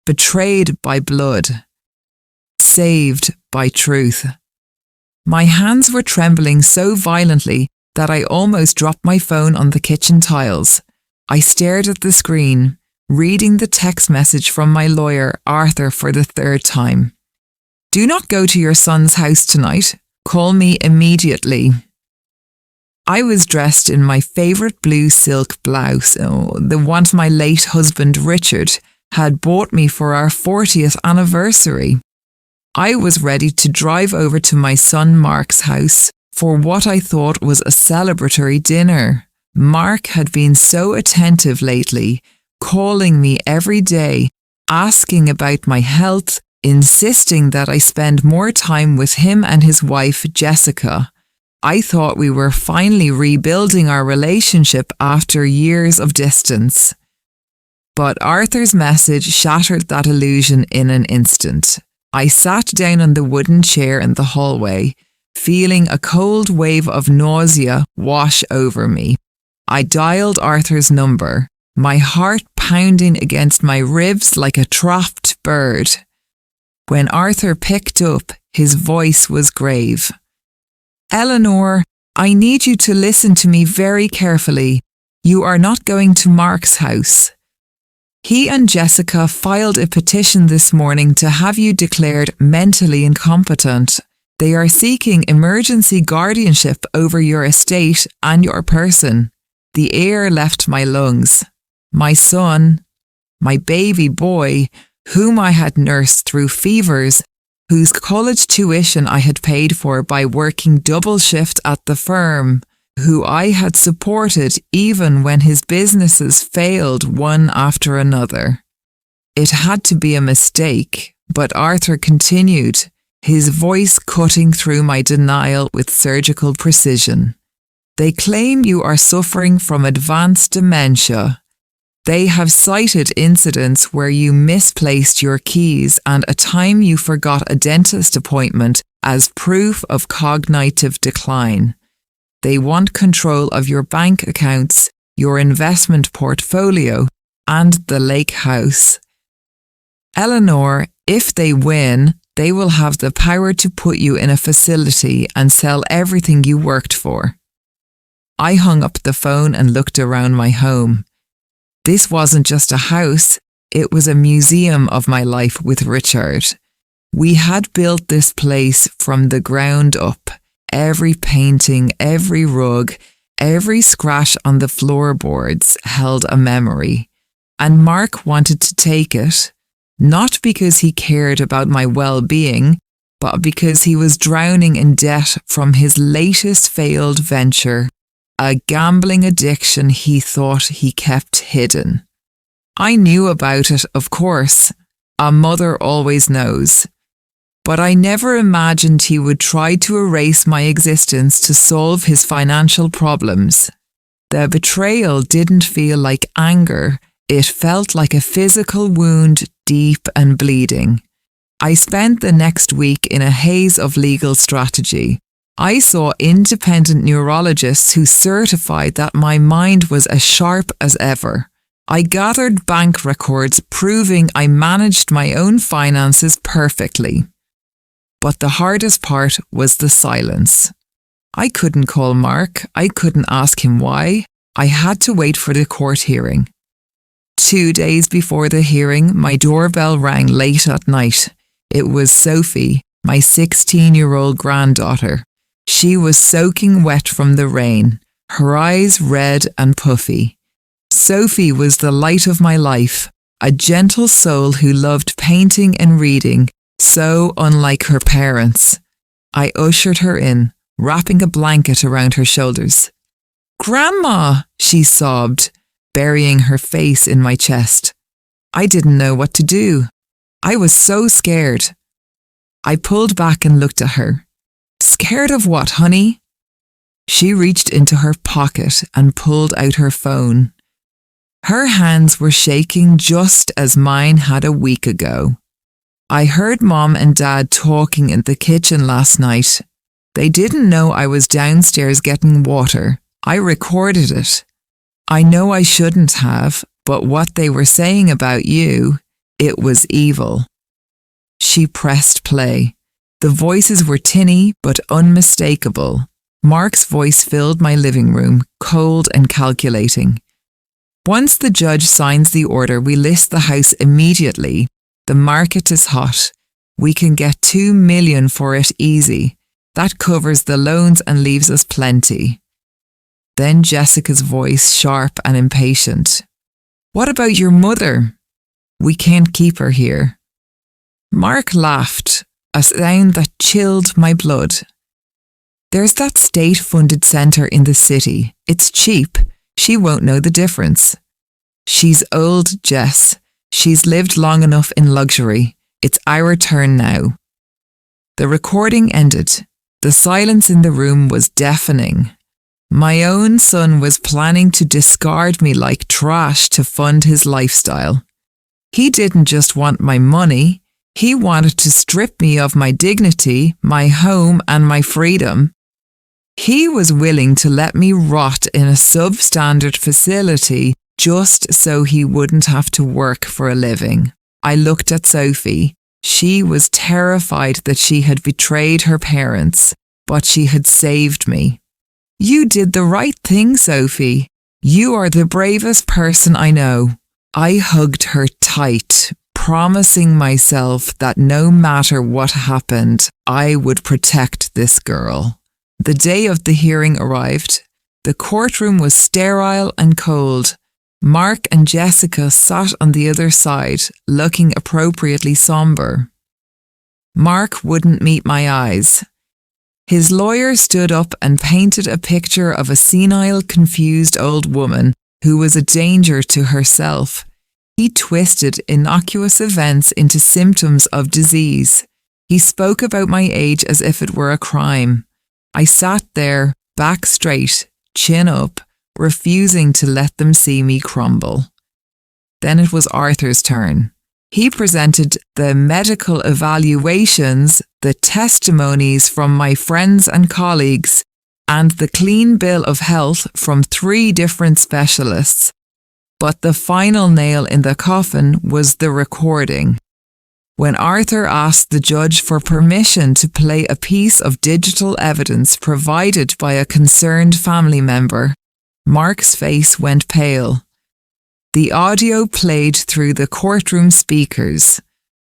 betrayed by blood, saved by truth. My hands were trembling so violently that I almost dropped my phone on the kitchen tiles. I stared at the screen, reading the text message from my lawyer, Arthur, for the third time. Do not go to your son's house tonight. Call me immediately. I was dressed in my favourite blue silk blouse, the one my late husband Richard had bought me for our 40th anniversary. I was ready to drive over to my son Mark's house for what I thought was a celebratory dinner. Mark had been so attentive lately, calling me every day, asking about my health, insisting that I spend more time with him and his wife Jessica. I thought we were finally rebuilding our relationship after years of distance. But Arthur's message shattered that illusion in an instant. I sat down on the wooden chair in the hallway, feeling a cold wave of nausea wash over me. I dialed Arthur's number, my heart pounding against my ribs like a trapped bird. When Arthur picked up, his voice was grave. Eleanor, I need you to listen to me very carefully. You are not going to Mark's house. He and Jessica filed a petition this morning to have you declared mentally incompetent. They are seeking emergency guardianship over your estate and your person. The air left my lungs. My son, my baby boy, whom I had nursed through fevers, whose college tuition I had paid for by working double shift at the firm, who I had supported even when his businesses failed one after another. It had to be a mistake, but Arthur continued, his voice cutting through my denial with surgical precision. They claim you are suffering from advanced dementia. They have cited incidents where you misplaced your keys and a time you forgot a dentist appointment as proof of cognitive decline. They want control of your bank accounts, your investment portfolio, and the lake house. Eleanor, if they win, they will have the power to put you in a facility and sell everything you worked for. I hung up the phone and looked around my home. This wasn't just a house, it was a museum of my life with Richard. We had built this place from the ground up. Every painting, every rug, every scratch on the floorboards held a memory. And Mark wanted to take it, not because he cared about my well-being, but because he was drowning in debt from his latest failed venture, a gambling addiction he thought he kept hidden. I knew about it, of course. A mother always knows. But I never imagined he would try to erase my existence to solve his financial problems. The betrayal didn't feel like anger. It felt like a physical wound, deep and bleeding. I spent the next week in a haze of legal strategy. I saw independent neurologists who certified that my mind was as sharp as ever. I gathered bank records proving I managed my own finances perfectly. But the hardest part was the silence. I couldn't call Mark. I couldn't ask him why. I had to wait for the court hearing. 2 days before the hearing, my doorbell rang late at night. It was Sophie, my 16-year-old granddaughter. She was soaking wet from the rain, her eyes red and puffy. Sophie was the light of my life, a gentle soul who loved painting and reading, so unlike her parents. I ushered her in, wrapping a blanket around her shoulders. "Grandma," she sobbed, burying her face in my chest. I didn't know what to do. I was so scared. I pulled back and looked at her. "Scared of what, honey?" She reached into her pocket and pulled out her phone. Her hands were shaking just as mine had a week ago. I heard Mom and Dad talking in the kitchen last night. They didn't know I was downstairs getting water. I recorded it. I know I shouldn't have, but what they were saying about you, It was evil. She pressed play. The voices were tinny but unmistakable. Mark's voice filled my living room, cold and calculating. Once the judge signs the order, we list the house immediately. The market is hot. We can get $2 million for it easy. That covers the loans and leaves us plenty. Then Jessica's voice, sharp and impatient. What about your mother? We can't keep her here. Mark laughed, a sound that chilled my blood. There's that state-funded centre in the city. It's cheap. She won't know the difference. She's old, Jess. She's lived long enough in luxury. It's our turn now. The recording ended. The silence in the room was deafening. My own son was planning to discard me like trash to fund his lifestyle. He didn't just want my money. He wanted to strip me of my dignity, my home, and my freedom. He was willing to let me rot in a substandard facility just so he wouldn't have to work for a living. I looked at Sophie. She was terrified that she had betrayed her parents, but she had saved me. You did the right thing, Sophie. You are the bravest person I know. I hugged her tight, promising myself that no matter what happened, I would protect this girl. The day of the hearing arrived. The courtroom was sterile and cold. Mark and Jessica sat on the other side, looking appropriately somber. Mark wouldn't meet my eyes. His lawyer stood up and painted a picture of a senile, confused old woman who was a danger to herself. He twisted innocuous events into symptoms of disease. He spoke about my age as if it were a crime. I sat there, back straight, chin up, refusing to let them see me crumble. Then it was Arthur's turn. He presented the medical evaluations, the testimonies from my friends and colleagues, and the clean bill of health from 3 different specialists. But the final nail in the coffin was the recording. When Arthur asked the judge for permission to play a piece of digital evidence provided by a concerned family member, Mark's face went pale. The audio played through the courtroom speakers.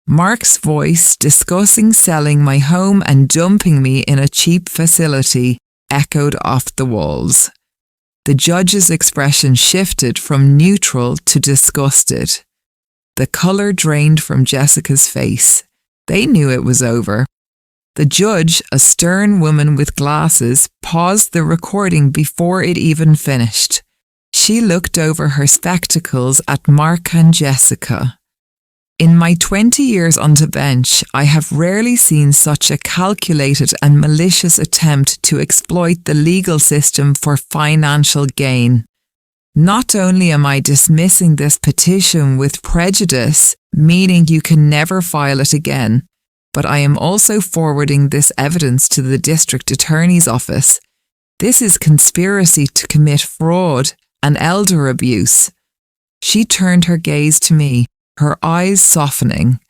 Mark's voice discussing selling my home and dumping me in a cheap facility echoed off the walls. The judge's expression shifted from neutral to disgusted. The colour drained from Jessica's face. They knew it was over. The judge, a stern woman with glasses, paused the recording before it even finished. She looked over her spectacles at Mark and Jessica. In my 20 years on the bench, I have rarely seen such a calculated and malicious attempt to exploit the legal system for financial gain. Not only am I dismissing this petition with prejudice, meaning you can never file it again, but I am also forwarding this evidence to the district attorney's office. This is conspiracy to commit fraud and elder abuse. She turned her gaze to me, her eyes softening.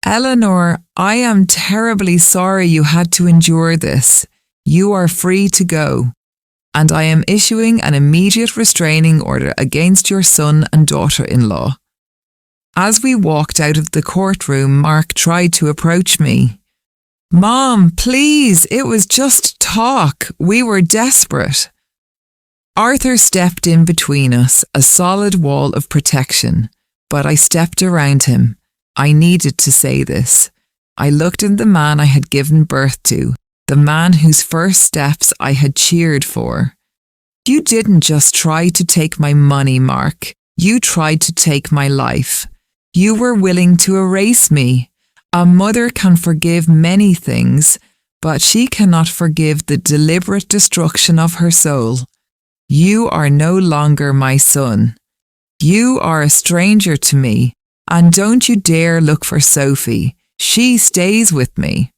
Eleanor, I am terribly sorry you had to endure this. You are free to go. And I am issuing an immediate restraining order against your son and daughter-in-law. As we walked out of the courtroom, Mark tried to approach me. Mom, please, it was just talk. We were desperate. Arthur stepped in between us, a solid wall of protection, but I stepped around him. I needed to say this. I looked at the man I had given birth to, the man whose first steps I had cheered for. You didn't just try to take my money, Mark. You tried to take my life. You were willing to erase me. A mother can forgive many things, but she cannot forgive the deliberate destruction of her soul. You are no longer my son. You are a stranger to me, and don't you dare look for Sophie. She stays with me.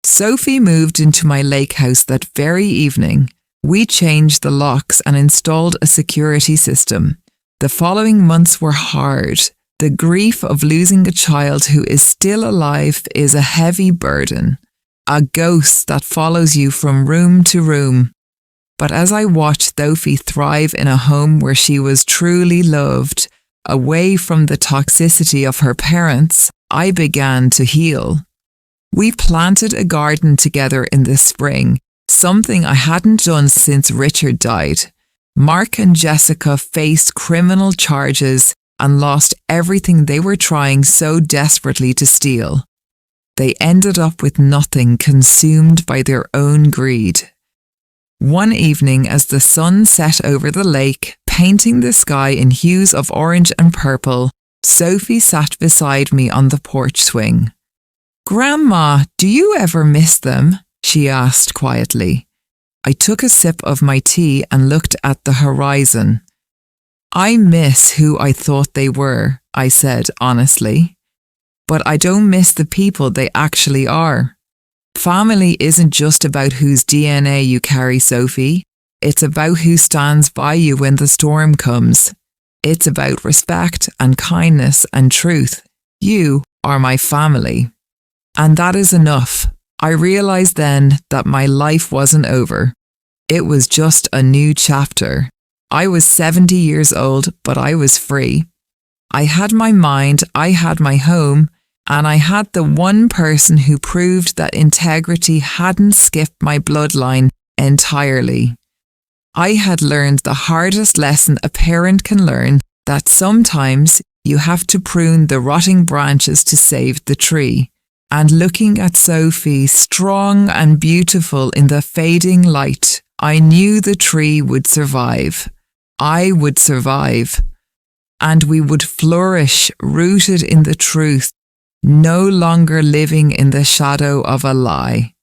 Sophie moved into my lake house that very evening. We changed the locks and installed a security system. The following months were hard. The grief of losing a child who is still alive is a heavy burden, a ghost that follows you from room to room. But as I watched Sophie thrive in a home where she was truly loved, away from the toxicity of her parents, I began to heal. We planted a garden together in the spring, something I hadn't done since Richard died. Mark and Jessica faced criminal charges and lost everything they were trying so desperately to steal. They ended up with nothing, consumed by their own greed. One evening, as the sun set over the lake, painting the sky in hues of orange and purple, Sophie sat beside me on the porch swing. "Grandma, do you ever miss them?" she asked quietly. I took a sip of my tea and looked at the horizon. "I miss who I thought they were," I said honestly. "But I don't miss the people they actually are." Family isn't just about whose DNA you carry, Sophie. It's about who stands by you when the storm comes. It's about respect and kindness and truth. You are my family. And that is enough. I realized then that my life wasn't over. It was just a new chapter. I was 70 years old, but I was free. I had my mind, I had my home, and I had the one person who proved that integrity hadn't skipped my bloodline entirely. I had learned the hardest lesson a parent can learn, that sometimes you have to prune the rotting branches to save the tree. And looking at Sophie, strong and beautiful in the fading light, I knew the tree would survive. I would survive. And we would flourish, rooted in the truth, no longer living in the shadow of a lie.